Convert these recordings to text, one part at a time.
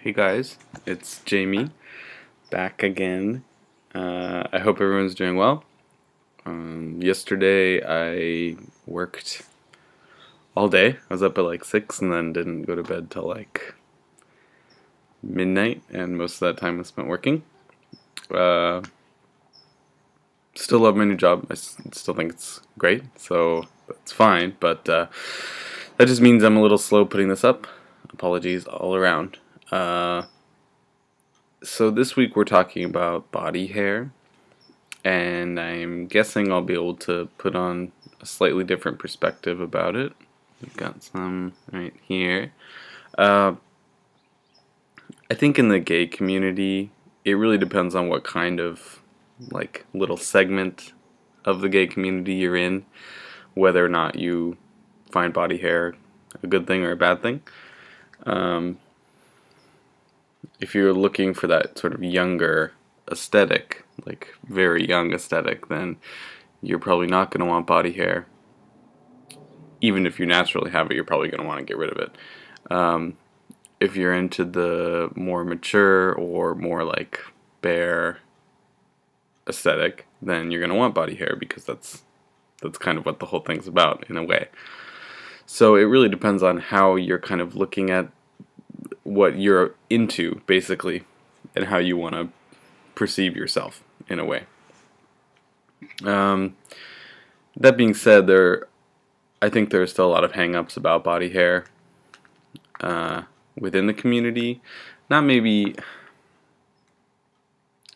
Hey guys, it's Jamie back again. I hope everyone's doing well. Yesterday I worked all day. I was up at like 6 and then didn't go to bed till like midnight, and most of that time was spent working. Uh, Still love my new job. Still think it's great, so that's fine, but that just means I'm a little slow putting this up. Apologies all around. So this week we're talking about body hair, and I'm guessing I'll be able to put on a slightly different perspective about it. We've got some right here. I think in the gay community, it really depends on what kind of like little segment of the gay community you're in, whether or not you find body hair a good thing or a bad thing. If you're looking for that sort of younger aesthetic, like very young aesthetic, then you're probably not going to want body hair. Even if you naturally have it, you're probably going to want to get rid of it. If you're into the more mature or more like bare aesthetic, then you're going to want body hair, because that's kind of what the whole thing's about in a way. So it really depends on how you're kind of looking at what you're into, basically, and how you want to perceive yourself in a way. That being said, I think there are still a lot of hang-ups about body hair within the community. Not maybe,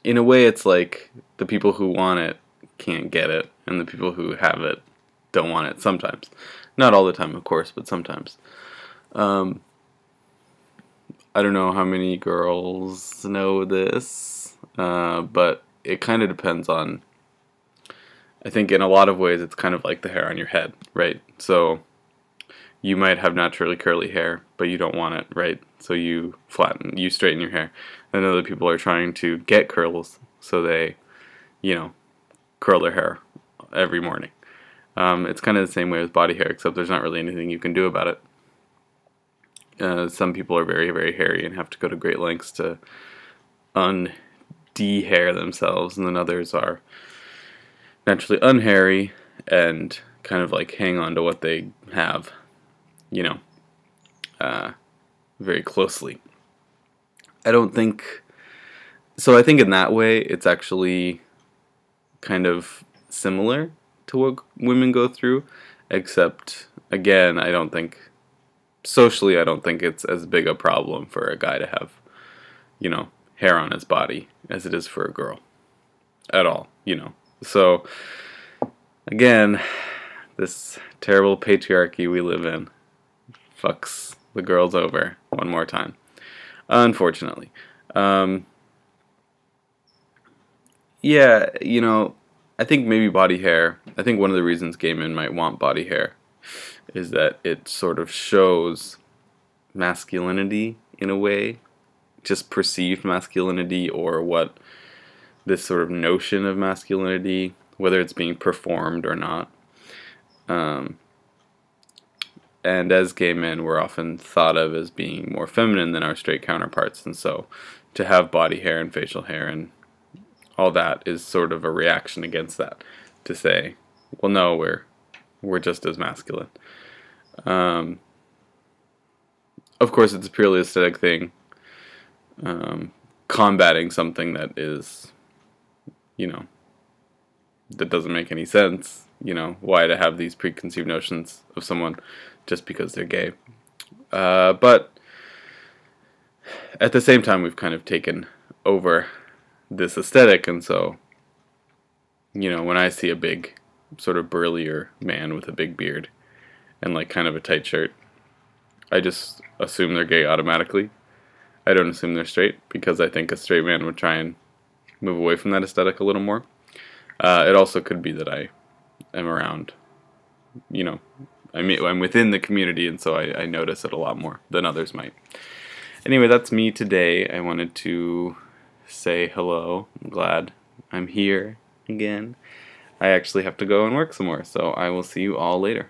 in a way it's like the people who want it can't get it, and the people who have it don't want it sometimes. Not all the time, of course, but sometimes. I don't know how many girls know this, but it kind of depends on, I think in a lot of ways it's kind of like the hair on your head, right? So you might have naturally curly hair, but you don't want it, right? So you straighten your hair. And other people are trying to get curls, so they, curl their hair every morning. It's kind of the same way with body hair, except there's not really anything you can do about it. Some people are very, very hairy and have to go to great lengths to de-hair themselves, and then others are naturally unhairy and kind of like hang on to what they have, very closely. I think in that way it's actually kind of similar to what women go through, except again, socially I don't think it's as big a problem for a guy to have, hair on his body as it is for a girl at all, So again, this terrible patriarchy we live in fucks the girls over one more time, unfortunately. Yeah, I think maybe body hair, I think one of the reasons gay men might want body hair is that it sort of shows masculinity in a way, just perceived masculinity, or what this sort of notion of masculinity, whether it's being performed or not. And as gay men, we're often thought of as being more feminine than our straight counterparts, and so to have body hair and facial hair and all that is sort of a reaction against that, to say, well, no, we're just as masculine. Of course, it's a purely aesthetic thing, combating something that is, that doesn't make any sense. Why to have these preconceived notions of someone just because they're gay? But at the same time, we've kind of taken over this aesthetic, and so, when I see a big, sort of burlier man with a big beard and like kind of a tight shirt, I just assume they're gay automatically. I don't assume they're straight, because I think a straight man would try and move away from that aesthetic a little more. It also could be that I am around, I'm within the community, and so I notice it a lot more than others might. Anyway, that's me today. I wanted to say hello. I'm glad I'm here again. I actually have to go and work some more, so I will see you all later.